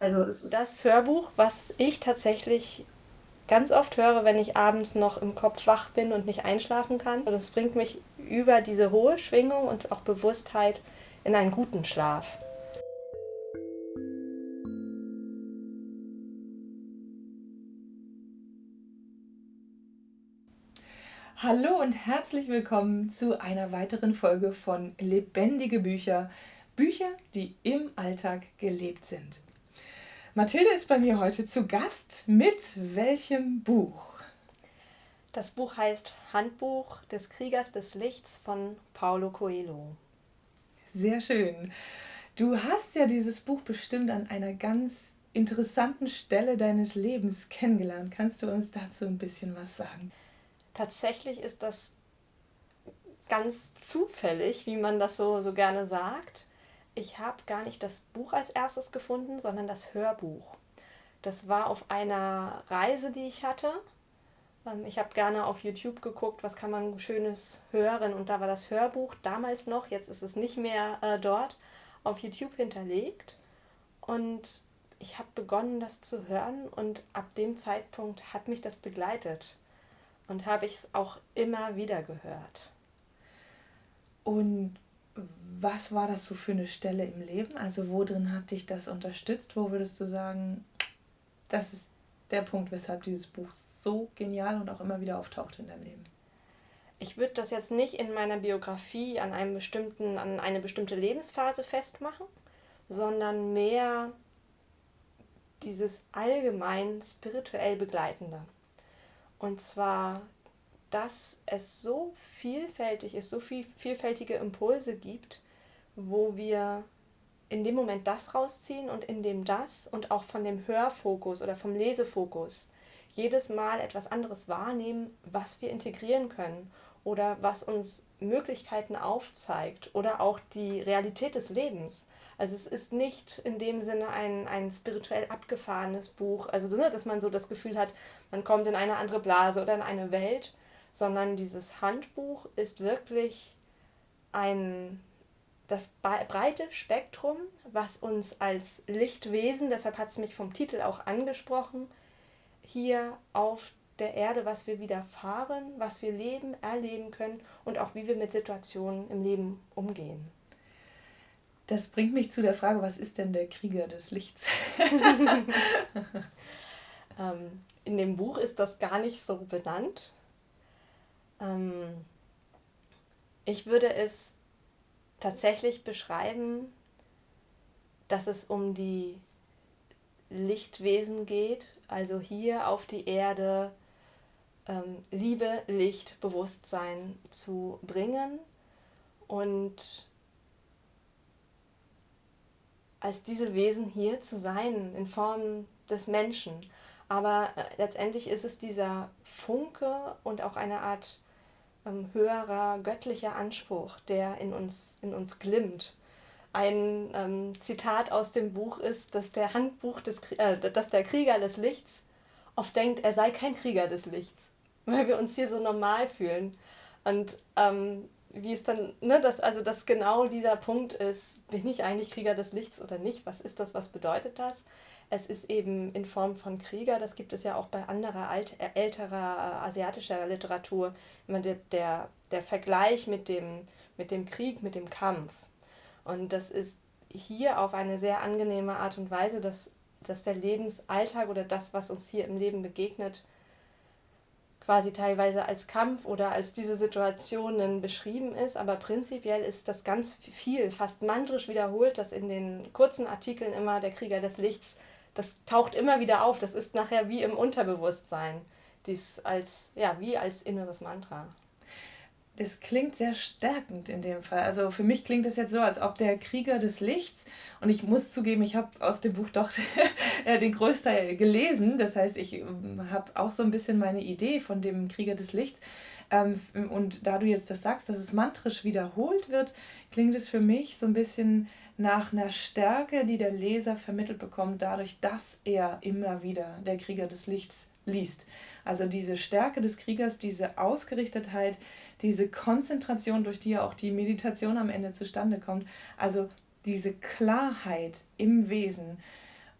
Also es ist Das Hörbuch, was ich tatsächlich ganz oft höre, wenn ich abends noch im Kopf wach bin und nicht einschlafen kann. Und es bringt mich über diese hohe Schwingung und auch Bewusstheit in einen guten Schlaf. Hallo und herzlich willkommen zu einer weiteren Folge von Lebendige Bücher. Bücher, die im Alltag gelebt sind. Mathilde ist bei mir heute zu Gast mit welchem Buch? Das Buch heißt Handbuch des Kriegers des Lichts von Paulo Coelho. Sehr schön. Du hast ja dieses Buch bestimmt an einer ganz interessanten Stelle deines Lebens kennengelernt. Kannst du uns dazu ein bisschen was sagen? Tatsächlich ist das ganz zufällig, wie man das so gerne sagt. Ich habe gar nicht das Buch als erstes gefunden, sondern das Hörbuch. Das war auf einer Reise, die ich hatte. Ich habe gerne auf YouTube geguckt, was kann man Schönes hören. Und da war das Hörbuch damals noch, jetzt ist es nicht mehr dort, auf YouTube hinterlegt. Und ich habe begonnen, das zu hören. Und ab dem Zeitpunkt hat mich das begleitet. Und habe ich es auch immer wieder gehört. Und was war das so für eine Stelle im Leben? Also wo drin hat dich das unterstützt? Wo würdest du sagen, das ist der Punkt, weshalb dieses Buch so genial und auch immer wieder auftaucht in deinem Leben? Ich würde das jetzt nicht in meiner Biografie an eine bestimmte Lebensphase festmachen, sondern mehr dieses allgemein spirituell Begleitende. Und zwar, dass es so vielfältig ist, so vielfältige Impulse gibt, wo wir in dem Moment das rausziehen und in dem das und auch von dem Hörfokus oder vom Lesefokus jedes Mal etwas anderes wahrnehmen, was wir integrieren können oder was uns Möglichkeiten aufzeigt oder auch die Realität des Lebens. Also es ist nicht in dem Sinne ein spirituell abgefahrenes Buch, also dass man so das Gefühl hat, man kommt in eine andere Blase oder in eine Welt, sondern dieses Handbuch ist wirklich ein das breite Spektrum, was uns als Lichtwesen, deshalb hat es mich vom Titel auch angesprochen, hier auf der Erde, was wir widerfahren, was wir leben, erleben können und auch wie wir mit Situationen im Leben umgehen. Das bringt mich zu der Frage, was ist denn der Krieger des Lichts? In dem Buch ist das gar nicht so benannt. Ich würde es tatsächlich beschreiben, dass es um die Lichtwesen geht, also hier auf die Erde Liebe, Licht, Bewusstsein zu bringen und als diese Wesen hier zu sein in Form des Menschen. Aber letztendlich ist es dieser Funke und auch eine Art höherer göttlicher Anspruch, der in uns glimmt. Ein Zitat aus dem Buch ist, dass dass der Krieger des Lichts oft denkt, er sei kein Krieger des Lichts, weil wir uns hier so normal fühlen. Und wie es dann, ne, dass genau dieser Punkt ist, bin ich eigentlich Krieger des Lichts oder nicht? Was ist das? Was bedeutet das? Es ist eben in Form von Krieger, das gibt es ja auch bei anderer älterer asiatischer Literatur, immer der Vergleich mit dem Krieg, mit dem Kampf. Und das ist hier auf eine sehr angenehme Art und Weise, dass der Lebensalltag oder das, was uns hier im Leben begegnet, quasi teilweise als Kampf oder als diese Situationen beschrieben ist. Aber prinzipiell ist das ganz viel, fast mantrisch wiederholt, dass in den kurzen Artikeln immer der Krieger des Lichts, das taucht immer wieder auf. Das ist nachher wie im Unterbewusstsein, dies als, ja, wie als inneres Mantra. Das klingt sehr stärkend in dem Fall. Also für mich klingt es jetzt so, als ob der Krieger des Lichts, und ich muss zugeben, ich habe aus dem Buch doch den Großteil gelesen, das heißt, ich habe auch so ein bisschen meine Idee von dem Krieger des Lichts. Und da du jetzt das sagst, dass es mantrisch wiederholt wird, klingt es für mich so ein bisschen nach einer Stärke, die der Leser vermittelt bekommt, dadurch, dass er immer wieder der Krieger des Lichts liest. Also diese Stärke des Kriegers, diese Ausgerichtetheit, diese Konzentration, durch die ja auch die Meditation am Ende zustande kommt. Also diese Klarheit im Wesen.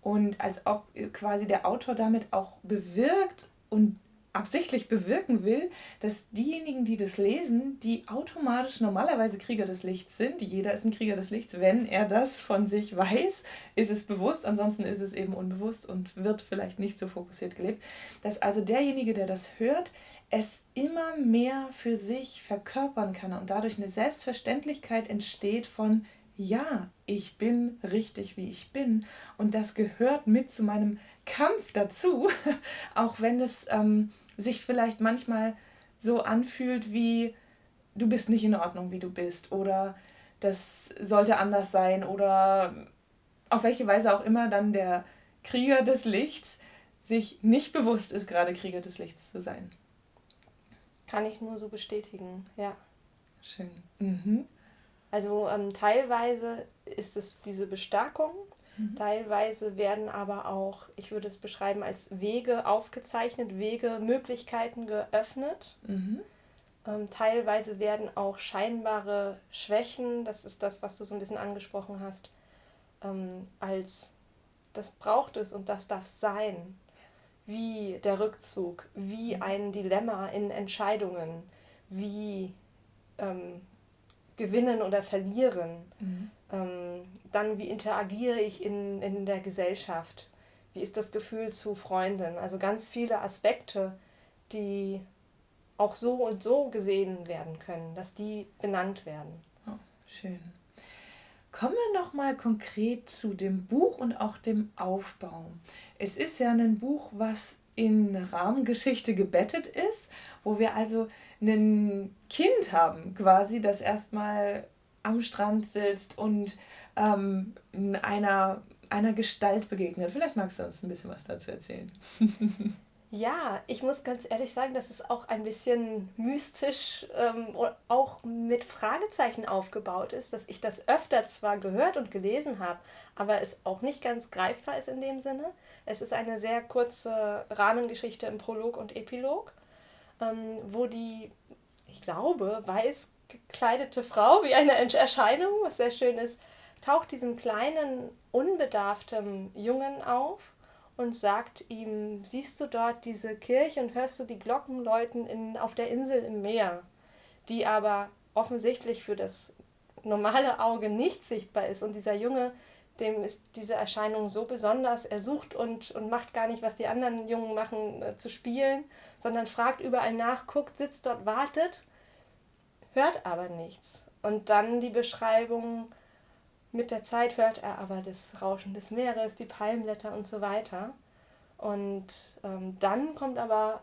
und als ob quasi der Autor damit auch bewirkt und absichtlich bewirken will, dass diejenigen, die das lesen, die automatisch normalerweise Krieger des Lichts sind, jeder ist ein Krieger des Lichts, wenn er das von sich weiß, ist es bewusst, ansonsten ist es eben unbewusst und wird vielleicht nicht so fokussiert gelebt, dass also derjenige, der das hört, es immer mehr für sich verkörpern kann und dadurch eine Selbstverständlichkeit entsteht von, ja, ich bin richtig, wie ich bin und das gehört mit zu meinem Kampf dazu, auch wenn es sich vielleicht manchmal so anfühlt wie, du bist nicht in Ordnung, wie du bist oder das sollte anders sein oder auf welche Weise auch immer dann der Krieger des Lichts sich nicht bewusst ist, gerade Krieger des Lichts zu sein. Kann ich nur so bestätigen, ja. Schön. Mhm. Also teilweise ist es diese Bestärkung, teilweise werden aber auch, ich würde es beschreiben, als Wege aufgezeichnet, Wege, Möglichkeiten geöffnet. Teilweise werden auch scheinbare Schwächen, das ist das, was du so ein bisschen angesprochen hast, als das braucht es und das darf sein, wie der Rückzug, wie ein Dilemma in Entscheidungen, wie gewinnen oder verlieren. Dann, wie interagiere ich in der Gesellschaft? Wie ist das Gefühl zu Freunden? Also ganz viele Aspekte, die auch so und so gesehen werden können, dass die benannt werden. Oh, schön. Kommen wir nochmal konkret zu dem Buch und auch dem Aufbau. Es ist ja ein Buch, was in Rahmengeschichte gebettet ist, wo wir also ein Kind haben, quasi, das erstmal am Strand sitzt und einer Gestalt begegnet. Vielleicht magst du uns ein bisschen was dazu erzählen. Ja, ich muss ganz ehrlich sagen, dass es auch ein bisschen mystisch, auch mit Fragezeichen aufgebaut ist, dass ich das öfter zwar gehört und gelesen habe, aber es auch nicht ganz greifbar ist in dem Sinne. Es ist eine sehr kurze Rahmengeschichte im Prolog und Epilog, wo die, ich glaube, weiß gekleidete Frau, wie eine Erscheinung, was sehr schön ist, taucht diesem kleinen, unbedarften Jungen auf und sagt ihm, siehst du dort diese Kirche und hörst du die Glocken läuten auf der Insel im Meer, die aber offensichtlich für das normale Auge nicht sichtbar ist. Und dieser Junge, dem ist diese Erscheinung so besonders, er sucht und macht gar nicht, was die anderen Jungen machen, zu spielen, sondern fragt überall nach, guckt, sitzt dort, wartet, hört aber nichts. Und dann die Beschreibung, mit der Zeit hört er aber das Rauschen des Meeres, die Palmblätter und so weiter. Und dann kommt aber,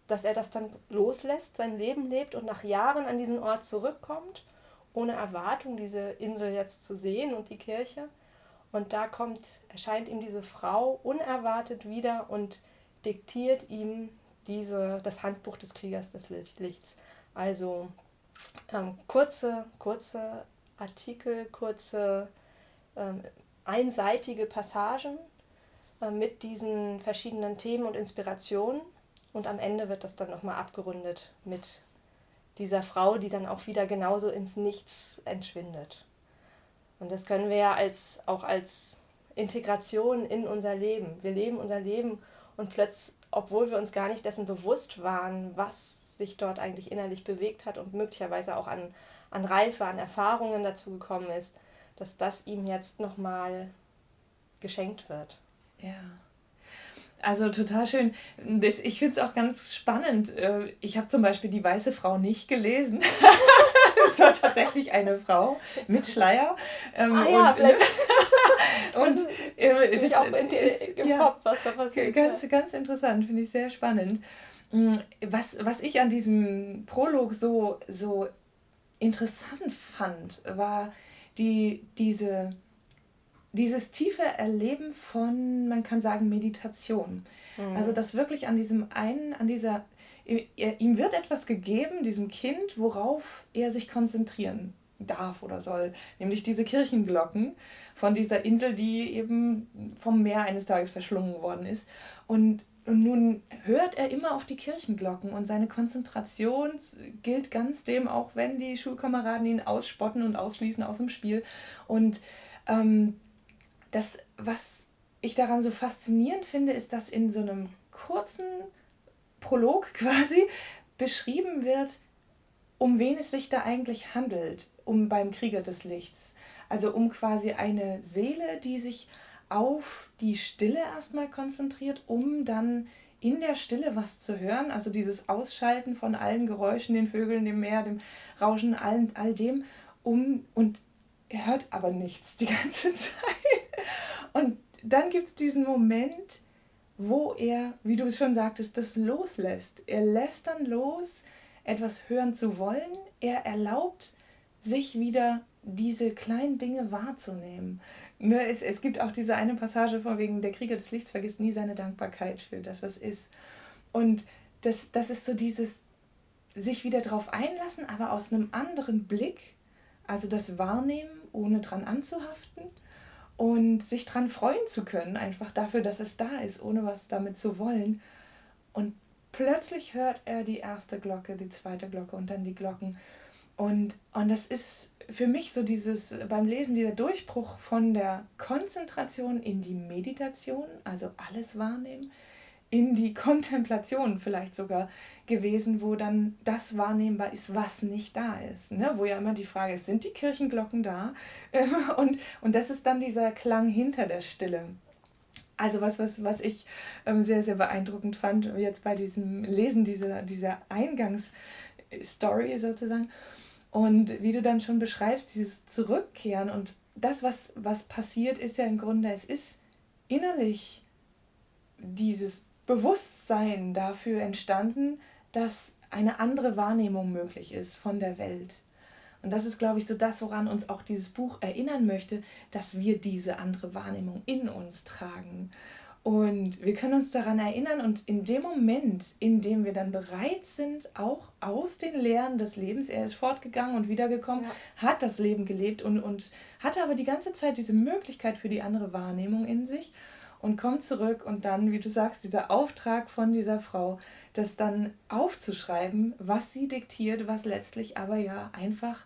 dass er das dann loslässt, sein Leben lebt und nach Jahren an diesen Ort zurückkommt, ohne Erwartung, diese Insel jetzt zu sehen und die Kirche. Und da erscheint ihm diese Frau unerwartet wieder und diktiert ihm das Handbuch des Kriegers des Lichts. Also kurze Artikel, kurze einseitige Passagen mit diesen verschiedenen Themen und Inspirationen. Und am Ende wird das dann nochmal abgerundet mit dieser Frau, die dann auch wieder genauso ins Nichts entschwindet. Und das können wir ja auch als Integration in unser Leben. Wir leben unser Leben und plötzlich, obwohl wir uns gar nicht dessen bewusst waren, was sich dort eigentlich innerlich bewegt hat und möglicherweise auch an Reife, an Erfahrungen dazu gekommen ist, dass das ihm jetzt nochmal geschenkt wird. Ja. Also total schön. Ich finde es auch ganz spannend. Ich habe zum Beispiel Die weiße Frau nicht gelesen. Es war tatsächlich eine Frau mit Schleier. Vielleicht. Das auch im Kopf, was da passiert. Ganz interessant, finde ich sehr spannend. Was ich an diesem Prolog so interessant fand, war dieses tiefe Erleben von, man kann sagen, Meditation. Also dass wirklich ihm wird etwas gegeben, diesem Kind, worauf er sich konzentrieren darf oder soll, nämlich diese Kirchenglocken von dieser Insel, die eben vom Meer eines Tages verschlungen worden ist. Und nun hört er immer auf die Kirchenglocken und seine Konzentration gilt ganz dem, auch wenn die Schulkameraden ihn ausspotten und ausschließen aus dem Spiel. Und das, was ich daran so faszinierend finde, ist, dass in so einem kurzen Prolog quasi beschrieben wird, um wen es sich da eigentlich handelt, beim Krieger des Lichts. Also um quasi eine Seele, die sich auf die Stille erstmal konzentriert, um dann in der Stille was zu hören, also dieses Ausschalten von allen Geräuschen, den Vögeln, dem Meer, dem Rauschen, all dem, und er hört aber nichts die ganze Zeit. Und dann gibt es diesen Moment, wo er, wie du schon sagtest, das loslässt. Er lässt dann los, etwas hören zu wollen. Er erlaubt sich wieder diese kleinen Dinge wahrzunehmen. Ne, es gibt auch diese eine Passage von wegen, der Krieger des Lichts vergisst nie seine Dankbarkeit für das, was ist. Und das ist so dieses sich wieder drauf einlassen, aber aus einem anderen Blick, also das Wahrnehmen, ohne dran anzuhaften und sich dran freuen zu können, einfach dafür, dass es da ist, ohne was damit zu wollen. Und plötzlich hört er die erste Glocke, die zweite Glocke und dann die Glocken. Und das ist für mich so beim Lesen dieser Durchbruch von der Konzentration in die Meditation, also alles wahrnehmen, in die Kontemplation vielleicht sogar gewesen, wo dann das wahrnehmbar ist, was nicht da ist. Ne? Wo ja immer die Frage ist, sind die Kirchenglocken da? Und das ist dann dieser Klang hinter der Stille. Also was ich sehr, sehr beeindruckend fand, jetzt bei diesem Lesen dieser Eingangsstory sozusagen. Und wie du dann schon beschreibst, dieses Zurückkehren und das, was passiert, ist ja im Grunde, es ist innerlich dieses Bewusstsein dafür entstanden, dass eine andere Wahrnehmung möglich ist von der Welt. Und das ist, glaube ich, so das, woran uns auch dieses Buch erinnern möchte, dass wir diese andere Wahrnehmung in uns tragen. Und wir können uns daran erinnern und in dem Moment, in dem wir dann bereit sind, auch aus den Lehren des Lebens, er ist fortgegangen und wiedergekommen, hat das Leben gelebt und hatte aber die ganze Zeit diese Möglichkeit für die andere Wahrnehmung in sich und kommt zurück und dann, wie du sagst, dieser Auftrag von dieser Frau, das dann aufzuschreiben, was sie diktiert, was letztlich aber ja einfach,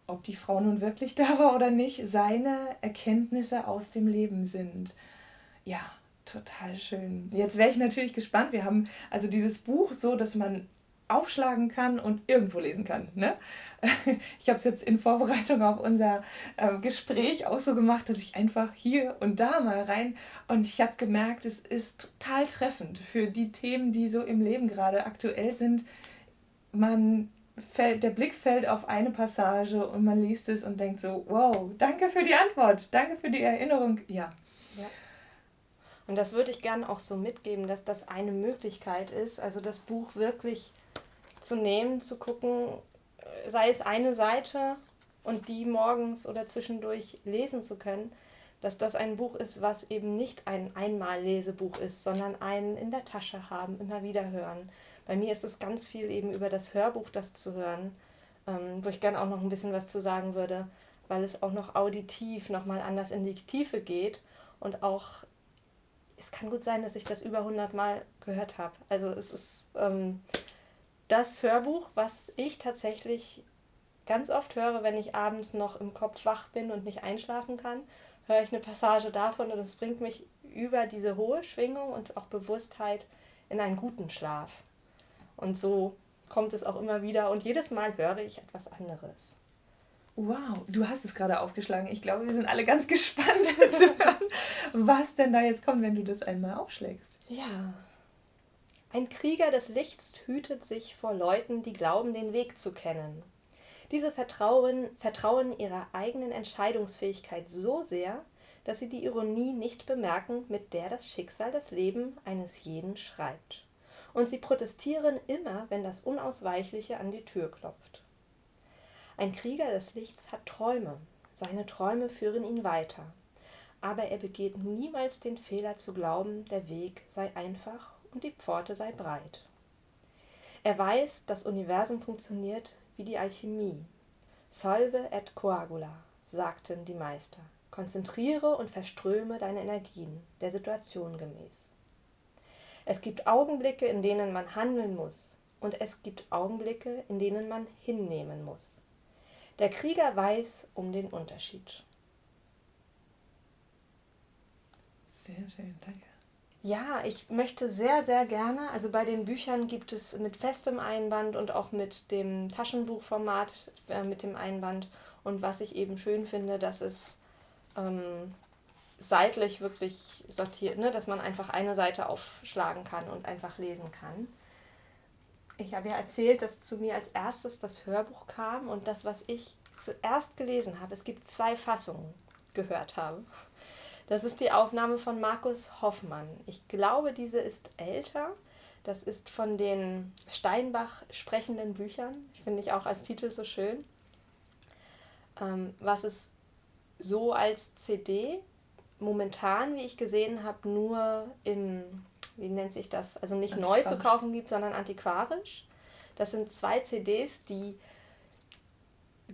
ob die Frau nun wirklich da war oder nicht, seine Erkenntnisse aus dem Leben sind. Ja, total schön. Jetzt wäre ich natürlich gespannt. Wir haben also dieses Buch so, dass man aufschlagen kann und irgendwo lesen kann. Ne? Ich habe es jetzt in Vorbereitung auf unser Gespräch auch so gemacht, dass ich einfach hier und da mal rein und ich habe gemerkt, es ist total treffend für die Themen, die so im Leben gerade aktuell sind. Der Blick fällt auf eine Passage und man liest es und denkt so, wow, danke für die Antwort, danke für die Erinnerung. Ja. Und das würde ich gerne auch so mitgeben, dass das eine Möglichkeit ist, also das Buch wirklich zu nehmen, zu gucken, sei es eine Seite und die morgens oder zwischendurch lesen zu können, dass das ein Buch ist, was eben nicht ein Einmal-Lesebuch ist, sondern ein in der Tasche haben, immer wieder hören. Bei mir ist es ganz viel eben über das Hörbuch, das zu hören, wo ich gerne auch noch ein bisschen was zu sagen würde, weil es auch noch auditiv nochmal anders in die Tiefe geht und auch, es kann gut sein, dass ich das über 100 Mal gehört habe. Also es ist das Hörbuch, was ich tatsächlich ganz oft höre, wenn ich abends noch im Kopf wach bin und nicht einschlafen kann, höre ich eine Passage davon und es bringt mich über diese hohe Schwingung und auch Bewusstheit in einen guten Schlaf. Und so kommt es auch immer wieder und jedes Mal höre ich etwas anderes. Wow, du hast es gerade aufgeschlagen. Ich glaube, wir sind alle ganz gespannt zu hören, was denn da jetzt kommt, wenn du das einmal aufschlägst. Ja. Ein Krieger des Lichts hütet sich vor Leuten, die glauben, den Weg zu kennen. Diese vertrauen ihrer eigenen Entscheidungsfähigkeit so sehr, dass sie die Ironie nicht bemerken, mit der das Schicksal das Leben eines jeden schreibt. Und sie protestieren immer, wenn das Unausweichliche an die Tür klopft. Ein Krieger des Lichts hat Träume. Seine Träume führen ihn weiter. Aber er begeht niemals den Fehler zu glauben, der Weg sei einfach und die Pforte sei breit. Er weiß, das Universum funktioniert wie die Alchemie. Solve et coagula, sagten die Meister. Konzentriere und verströme deine Energien, der Situation gemäß. Es gibt Augenblicke, in denen man handeln muss, und es gibt Augenblicke, in denen man hinnehmen muss. Der Krieger weiß um den Unterschied. Sehr schön, danke. Ja, ich möchte sehr, sehr gerne, also bei den Büchern gibt es mit festem Einband und auch mit dem Taschenbuchformat mit dem Einband. Und was ich eben schön finde, dass es ähm, seitlich wirklich sortiert, ne? Dass man einfach eine Seite aufschlagen kann und einfach lesen kann. Ich habe ja erzählt, dass zu mir als erstes das Hörbuch kam und das, was ich zuerst gelesen habe, es gibt 2 Fassungen, gehört habe. Das ist die Aufnahme von Markus Hoffmann. Ich glaube, diese ist älter. Das ist von den Steinbach sprechenden Büchern. Ich finde ich auch als Titel so schön. Was es so als CD momentan, wie ich gesehen habe, nur in, wie nennt sich das, also nicht neu zu kaufen gibt, sondern antiquarisch. Das sind 2 CDs, die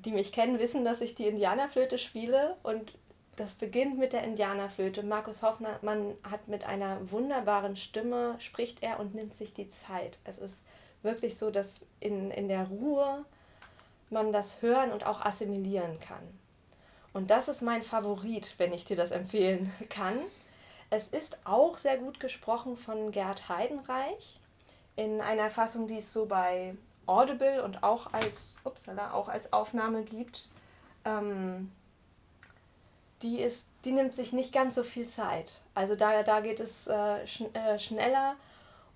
mich kennen, wissen, dass ich die Indianerflöte spiele und das beginnt mit der Indianerflöte. Markus Hoffmann hat mit einer wunderbaren Stimme, spricht er und nimmt sich die Zeit. Es ist wirklich so, dass in der Ruhe man das hören und auch assimilieren kann. Und das ist mein Favorit, wenn ich dir das empfehlen kann. Es ist auch sehr gut gesprochen von Gerd Heidenreich in einer Fassung, die es so bei Audible und auch als Aufnahme gibt. Die nimmt sich nicht ganz so viel Zeit. Also da geht es schneller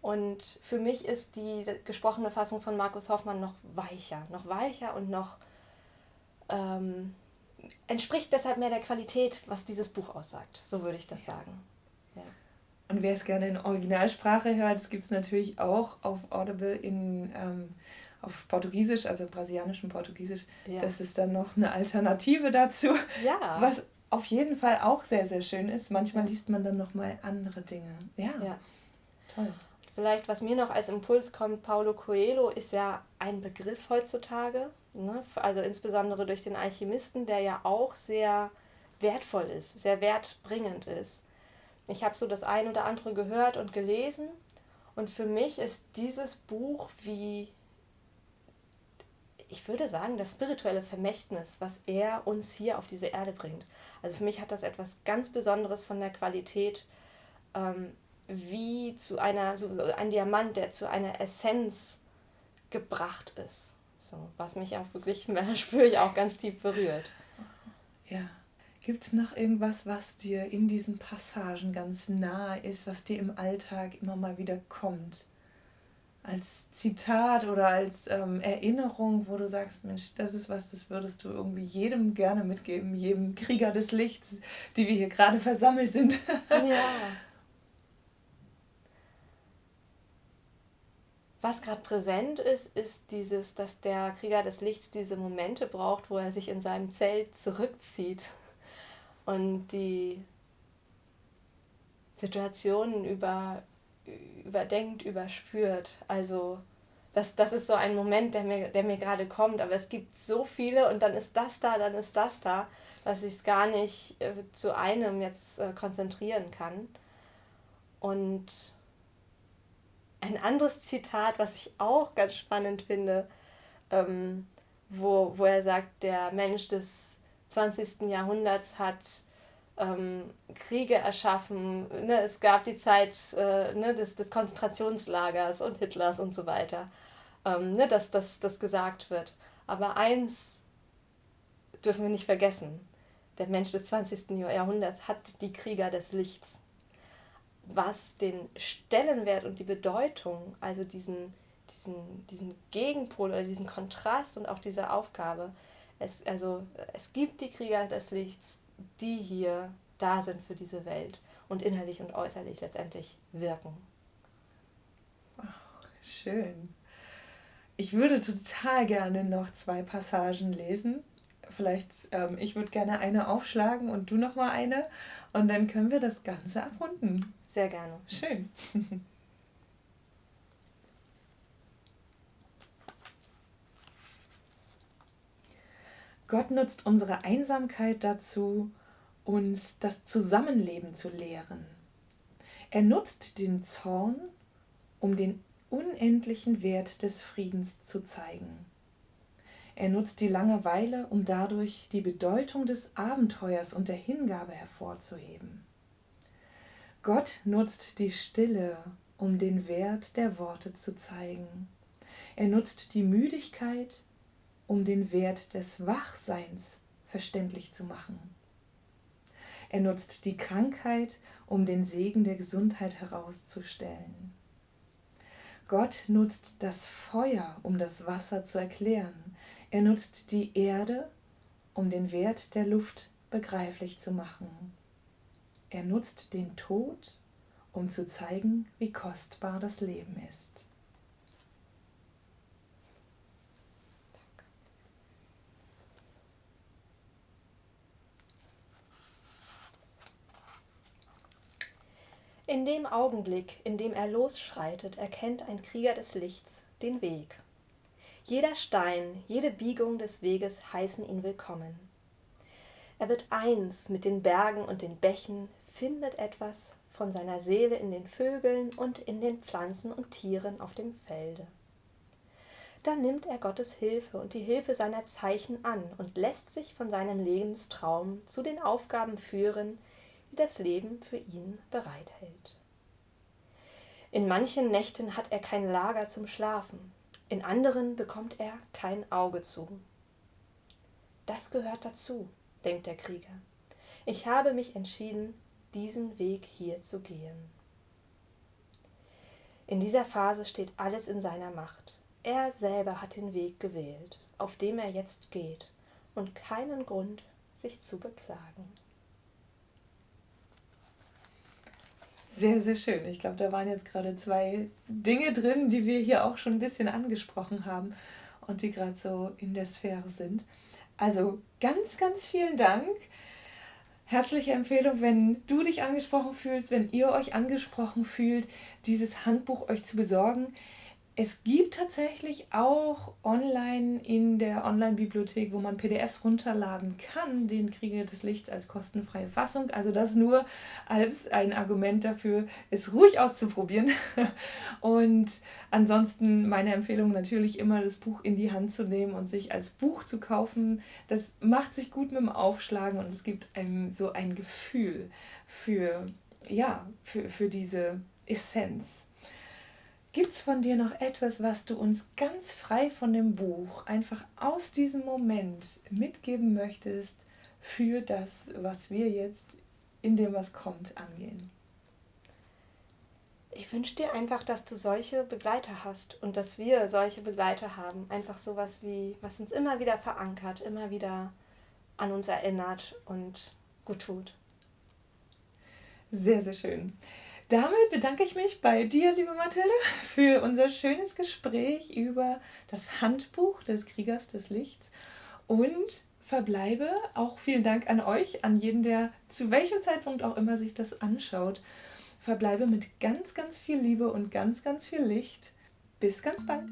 und für mich ist die gesprochene Fassung von Markus Hoffmann noch weicher und noch entspricht deshalb mehr der Qualität, was dieses Buch aussagt. So würde ich das sagen. Ja. Und wer es gerne in Originalsprache hört, das gibt es natürlich auch auf Audible auf Portugiesisch, also brasilianischem Portugiesisch. Ja. Das ist dann noch eine Alternative dazu, ja. Was auf jeden Fall auch sehr, sehr schön ist. Manchmal liest man dann nochmal andere Dinge. Ja, toll. Vielleicht, was mir noch als Impuls kommt, Paulo Coelho ist ja ein Begriff heutzutage, ne? Also insbesondere durch den Alchemisten, der ja auch sehr wertvoll ist, sehr wertbringend ist. Ich habe so das ein oder andere gehört und gelesen und für mich ist dieses Buch wie, ich würde sagen, das spirituelle Vermächtnis, was er uns hier auf diese Erde bringt. Also für mich hat das etwas ganz Besonderes von der Qualität, wie so ein Diamant, der zu einer Essenz gebracht ist. So, was mich auch wirklich, spüre ich, auch ganz tief berührt. Ja. Gibt es noch irgendwas, was dir in diesen Passagen ganz nahe ist, was dir im Alltag immer mal wieder kommt? Als Zitat oder als Erinnerung, wo du sagst, Mensch, das ist was, das würdest du irgendwie jedem gerne mitgeben, jedem Krieger des Lichts, die wir hier gerade versammelt sind. Ja. Was gerade präsent ist, ist dieses, dass der Krieger des Lichts diese Momente braucht, wo er sich in seinem Zelt zurückzieht und die Situationen überdenkt, überspürt. Also das ist so ein Moment, der mir gerade kommt, aber es gibt so viele und dann ist das da, dass ich es gar nicht zu einem jetzt konzentrieren kann. Und ein anderes Zitat, was ich auch ganz spannend finde, wo er sagt, der Mensch des 20. Jahrhunderts hat Kriege erschaffen, ne? Es gab die Zeit des Konzentrationslagers und Hitlers und so weiter, dass das gesagt wird. Aber eins dürfen wir nicht vergessen, der Mensch des 20. Jahrhunderts hat die Krieger des Lichts. Was den Stellenwert und die Bedeutung, also diesen Gegenpol oder diesen Kontrast und auch diese Aufgabe, es gibt die Krieger des Lichts, die hier da sind für diese Welt und innerlich und äußerlich letztendlich wirken. Ach, schön. Ich würde total gerne noch 2 Passagen lesen. Vielleicht, ich würde gerne eine aufschlagen und du noch mal eine. Und dann können wir das Ganze abrunden. Sehr gerne. Schön. Gott nutzt unsere Einsamkeit dazu, uns das Zusammenleben zu lehren. Er nutzt den Zorn, um den unendlichen Wert des Friedens zu zeigen. Er nutzt die Langeweile, um dadurch die Bedeutung des Abenteuers und der Hingabe hervorzuheben. Gott nutzt die Stille, um den Wert der Worte zu zeigen. Er nutzt die Müdigkeit, um den Wert des Wachseins verständlich zu machen. Er nutzt die Krankheit, um den Segen der Gesundheit herauszustellen. Gott nutzt das Feuer, um das Wasser zu erklären. Er nutzt die Erde, um den Wert der Luft begreiflich zu machen. Er nutzt den Tod, um zu zeigen, wie kostbar das Leben ist. In dem Augenblick, in dem er losschreitet, erkennt ein Krieger des Lichts den Weg. Jeder Stein, jede Biegung des Weges heißen ihn willkommen. Er wird eins mit den Bergen und den Bächen, findet etwas von seiner Seele in den Vögeln und in den Pflanzen und Tieren auf dem Felde. Dann nimmt er Gottes Hilfe und die Hilfe seiner Zeichen an und lässt sich von seinem Lebenstraum zu den Aufgaben führen, die das Leben für ihn bereithält. In manchen Nächten hat er kein Lager zum Schlafen, in anderen bekommt er kein Auge zu. Das gehört dazu, denkt der Krieger. Ich habe mich entschieden, diesen Weg hier zu gehen. In dieser Phase steht alles in seiner Macht. Er selber hat den Weg gewählt, auf dem er jetzt geht, und keinen Grund, sich zu beklagen. Sehr, sehr schön. Ich glaube, da waren jetzt gerade 2 Dinge drin, die wir hier auch schon ein bisschen angesprochen haben und die gerade so in der Sphäre sind. Also ganz, ganz vielen Dank. Herzliche Empfehlung, wenn du dich angesprochen fühlst, wenn ihr euch angesprochen fühlt, dieses Handbuch euch zu besorgen. Es gibt tatsächlich auch online in der Online-Bibliothek, wo man PDFs runterladen kann, den Krieger des Lichts als kostenfreie Fassung. Also das nur als ein Argument dafür, es ruhig auszuprobieren. Und ansonsten meine Empfehlung natürlich immer, das Buch in die Hand zu nehmen und sich als Buch zu kaufen. Das macht sich gut mit dem Aufschlagen und es gibt einem so ein Gefühl für diese Essenz. Gibt es von dir noch etwas, was du uns ganz frei von dem Buch einfach aus diesem Moment mitgeben möchtest für das, was wir jetzt in dem, was kommt, angehen? Ich wünsche dir einfach, dass du solche Begleiter hast und dass wir solche Begleiter haben. Einfach sowas wie, was uns immer wieder verankert, immer wieder an uns erinnert und gut tut. Sehr, sehr schön. Damit bedanke ich mich bei dir, liebe Mathilde, für unser schönes Gespräch über das Handbuch des Kriegers des Lichts und verbleibe, auch vielen Dank an euch, an jeden, der zu welchem Zeitpunkt auch immer sich das anschaut, verbleibe mit ganz, ganz viel Liebe und ganz, ganz viel Licht. Bis ganz bald.